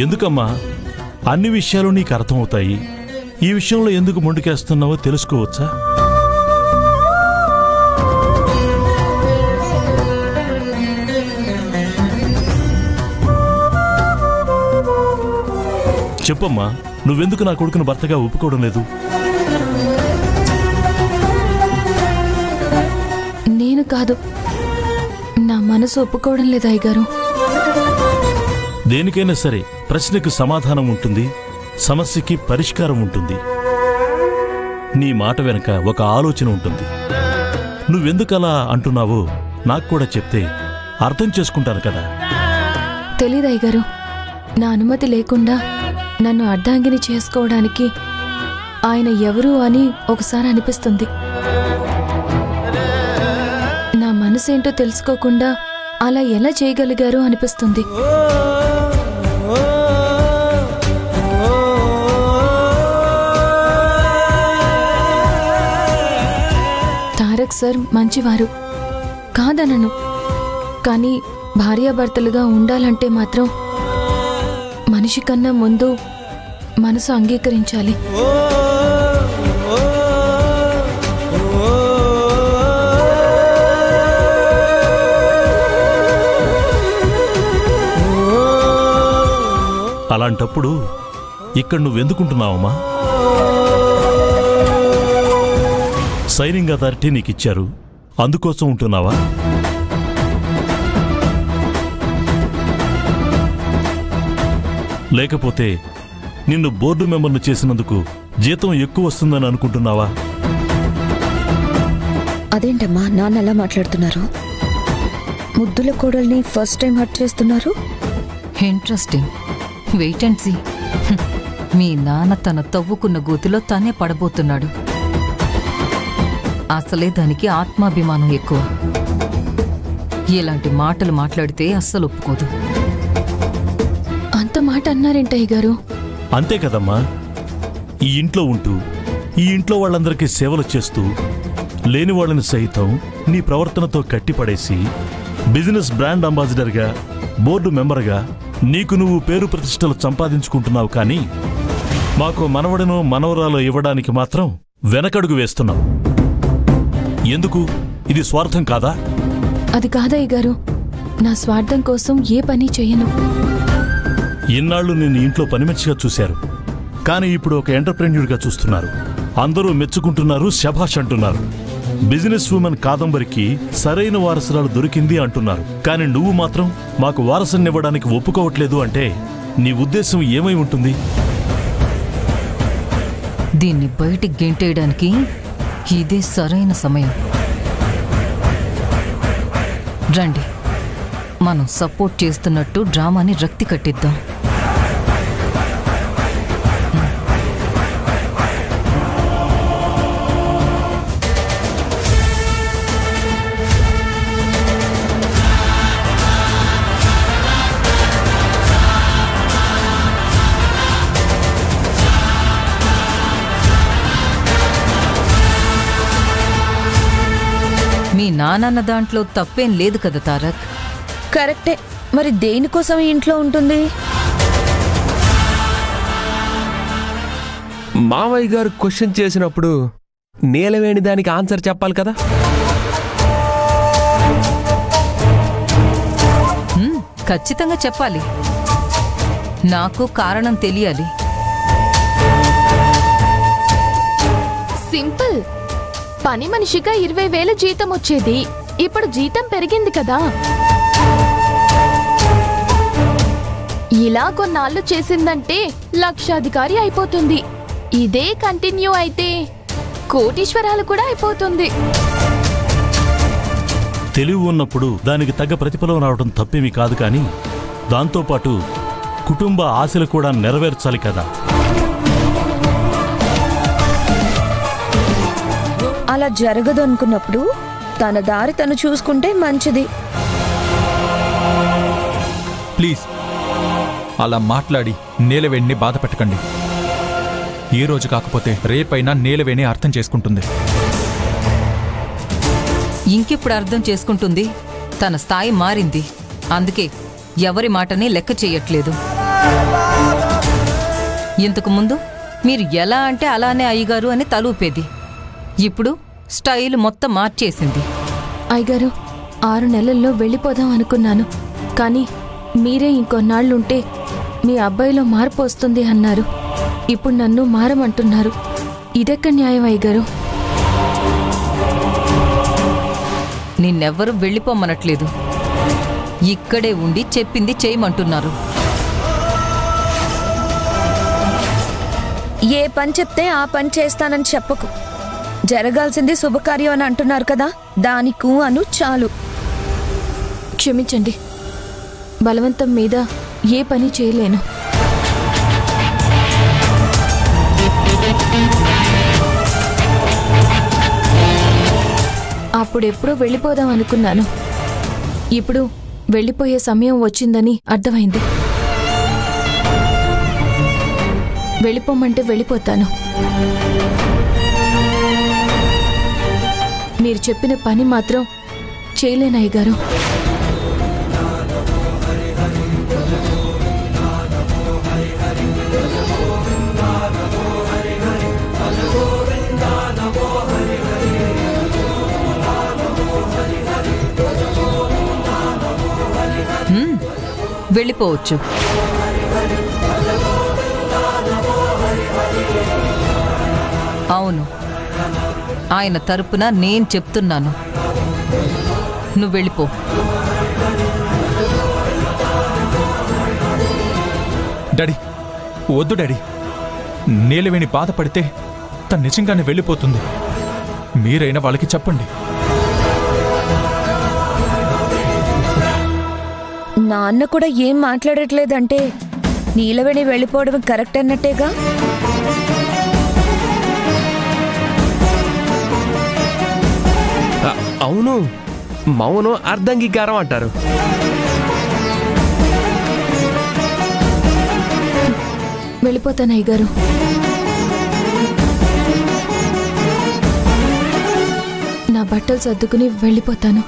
ఎందుకమ్మా అన్ని విషయాలు నీకు అర్థమవుతాయి, ఈ విషయంలో ఎందుకు మొండికేస్తున్నావో తెలుసుకోవచ్చా? చెప్పమ్మా, నువ్వెందుకు నా కొడుకును భర్తగా ఒప్పుకోవడం లేదు? నేను కాదు, నా మనసు ఒప్పుకోవడం లేదు అయ్యగారు. దేనికైనా సరే ప్రశ్నకు సమాధానం ఉంటుంది, సమస్యకి పరిష్కారం ఉంటుంది. నీ మాట వెనక ఒక ఆలోచన ఉంటుంది. నువ్వెందుకలా అంటున్నావో నాకు కూడా చెప్తే అర్థం చేసుకుంటాను కదా. తెలీదు అయ్యగారు, నా అనుమతి లేకుండా నన్ను అర్ధాంగిని చేసుకోవడానికి ఆయన ఎవరు అని ఒకసారి అనిపిస్తుంది. నా మనసేంటో తెలుసుకోకుండా అలా ఎలా చేయగలిగారు అనిపిస్తుంది. తారక్ సార్ మంచివారు కాదనను, కానీ భార్యాభర్తలుగా ఉండాలంటే మాత్రం మనిషి కన్నా ముందు మనసు అంగీకరించాలి. అలాంటప్పుడు ఇక్కడ నువ్వెందుకుంటున్నావమ్మా? సైనింగ్ అథారిటీ నీకిచ్చారు, అందుకోసం ఉంటున్నావా? లేకపోతే నిన్ను బోర్డు మెంబర్ను చేసినందుకు జీతం ఎక్కువ వస్తుందని అనుకుంటున్నావా? అదేంటమ్మా నాన్న అలా మాట్లాడుతున్నారు? ముద్దుల కోడల్ని ఫస్ట్ టైం హర్ట్ చేస్తున్నారు. Interesting, wait and see. మీ నాన్న తన తవ్వుకున్న గోతిలో తనే పడబోతున్నాడు. అసలే దానికి ఆత్మాభిమానం ఎక్కువ. ఇలాంటి మాటలు మాట్లాడితే అస్సలు ఒప్పుకోదు. అంత మాట అన్నారేంటయ్య గారు? అంతే కదమ్మా, ఈ ఇంట్లో ఉంటూ ఈ ఇంట్లో వాళ్ళందరికీ సేవలు చేస్తూ లేని వాళ్ళని సైతం నీ ప్రవర్తనతో కట్టిపడేసి బిజినెస్ బ్రాండ్ అంబాసిడర్గా, బోర్డు మెంబర్గా నీకు నువ్వు పేరు ప్రతిష్టలు సంపాదించుకుంటున్నావు. కానీ మాకు మనవడను మనవరాలు ఇవ్వడానికి మాత్రం వెనకడుగు వేస్తున్నావు. ఎందుకు? ఇది స్వార్థం కాదా? అది కాదయ్య గారు, నా స్వార్థం కోసం ఏ పని చెయ్యను. ఇన్నాళ్లు నిన్ను ఇంట్లో పనిమనిషిగా చూశారు, కానీ ఇప్పుడు ఒక ఎంటర్‌ప్రెన్యూర్గా చూస్తున్నారు. అందరూ మెచ్చుకుంటున్నారు, శభాష్ అంటున్నారు. బిజినెస్ ఉమెన్ కాదంబరికి సరైన వారసురాలు దొరికింది అంటున్నారు. కానీ నువ్వు మాత్రం మాకు వారసునివ్వడానికి ఒప్పుకోవట్లేదు అంటే నీ ఉద్దేశం ఏమై ఉంటుంది? దీన్ని బయటికి గెంటేయడానికి ఇదే సరైన సమయం. రండి, మనం సపోర్ట్ చేస్తున్నట్టు డ్రామాని రక్తి కట్టిద్దాం. మీ నాన్న దాంట్లో తప్పేం లేదు కదా తారక్? కరెక్టే. మరి దేనికోసం ఇంట్లో ఉంటుంది? మావయ్య గారు క్వశ్చన్ చేసినప్పుడు నీలవేణి దానికి ఆన్సర్ చెప్పాలి కదా. ఖచ్చితంగా చెప్పాలి. నాకు కారణం తెలియాలి. సింపుల్. పని మనిషిగా 20,000 జీతం వచ్చేది, ఇప్పుడు జీతం పెరిగింది కదా. ఇలా కొన్నాళ్ళు చేసిందంటే లక్షాధికారి అయిపోతుంది. ఇదే కంటిన్యూ అయితే కోటీశ్వరాలు కూడా అయిపోతుంది. తెలివి ఉన్నప్పుడు దానికి తగ్గ ప్రతిఫలం రావడం తప్పేమీ కాదు, కానీ దాంతోపాటు కుటుంబ ఆశలు కూడా నెరవేర్చాలి కదా. అలా జరగదు అనుకున్నప్పుడు తన దారి తను చూసుకుంటే మంచిది. ప్లీజ్ అలా మాట్లాడి నీలవేణిని బాధ పెట్టకండి. ఈ రోజు కాకపోతే రేపైనా నీలవేణి అర్థం చేసుకుంటుంది. ఇంకెప్పుడు అర్థం చేసుకుంటుంది? తన స్థాయి మారింది, అందుకే ఎవరి మాటని లెక్క చేయట్లేదు. ఇంతకు ముందు మీరు ఎలా అంటే అలానే అయ్యగారు అని తలూపేది. ఇప్పుడు స్టైల్ మొత్తం మార్చేసింది. అయ్యగారు 6 నెలల్లో వెళ్ళిపోదాం అనుకున్నాను, కానీ మీరే ఇంకొన్నాళ్ళుంటే మీ అబ్బాయిలో మార్పు వస్తుంది అన్నారు. ఇప్పుడు నన్ను మారమంటున్నారు. ఇదెక్కడ న్యాయం అయ్యగారు? నిన్నెవ్వరూ వెళ్ళిపోమనట్లేదు, ఇక్కడే ఉండి చెప్పింది చేయమంటున్నారు. ఏ పని చెప్తే ఆ పని చేస్తానని చెప్పకు. జరగాల్సింది శుభకార్యం అని అంటున్నారు కదా, దానికు అను చాలు. క్షమించండి, బలవంతం మీద ఏ పని చేయలేను. అప్పుడెప్పుడో వెళ్ళిపోదాం అనుకున్నాను. ఇప్పుడు వెళ్ళిపోయే సమయం వచ్చిందని అర్థమైంది. వెళ్ళిపోమంటే వెళ్ళిపోతాను. మీరు చెప్పిన పని మాత్రం చేయలేనయ్య గారు. వెళ్ళిపోవచ్చు. అవును, ఆయన తరపున నేను చెప్తున్నాను, నువ్వు వెళ్ళిపో. డాడీ, వద్దు డాడీ. నీలవేణి బాధపడితే తను నిజంగానే వెళ్ళిపోతుంది. మీరైనా వాళ్ళకి చెప్పండి. నాన్న కూడా ఏం మాట్లాడట్లేదంటే నీలవేణి వెళ్ళిపోవడం కరెక్ట్ అన్నట్టేగా. అవును, మౌనం అర్ధంగీకారం అంటారు. వెళ్ళిపోతాను అయ్య గారు. నా బట్టలు సర్దుకుని వెళ్ళిపోతాను.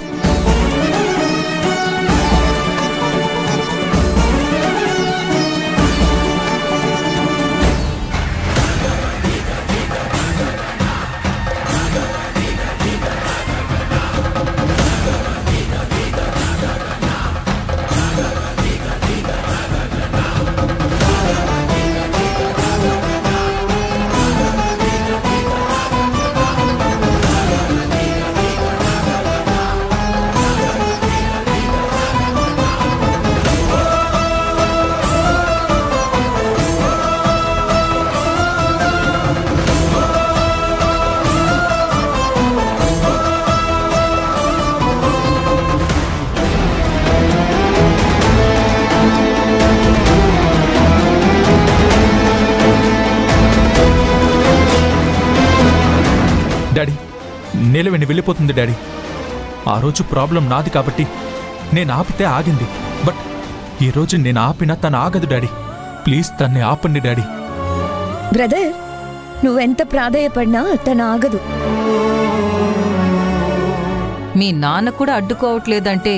డాడీ, నీలవేణి వెళ్ళిపోతుంది డాడీ. ఆ రోజు ప్రాబ్లం నాది కాబట్టి నేను ఆపితే ఆగింది. బట్ ఈరోజు నేను ఆపినా తను ఆగదు డాడీ. ప్లీజ్ తన్ని ఆపండి డాడీ. బ్రదర్, నువ్వెంత ప్రాధేయపడినా తను ఆగదు. మీ నాన్న కూడా అడ్డుకోవట్లేదంటే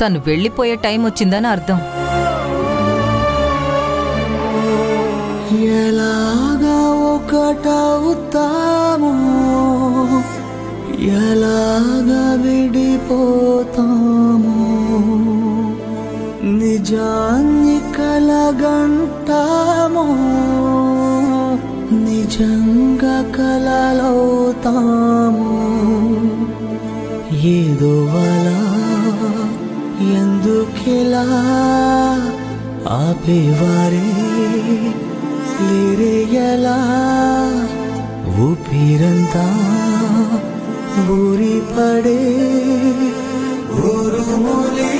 తను వెళ్ళిపోయే టైం వచ్చిందని అర్థం. ఎలాగా ఒకటవుతామో, ఎలాగా విడిపోతామో, నిజాన్ని కలగంటామో, నిజంగా కలలవుతామో, ఏదో అలా ఎందుకిలా ఆపేవారే లేరే, ఎలా ఊపిరంతా ఊరి పడే ఊరుములే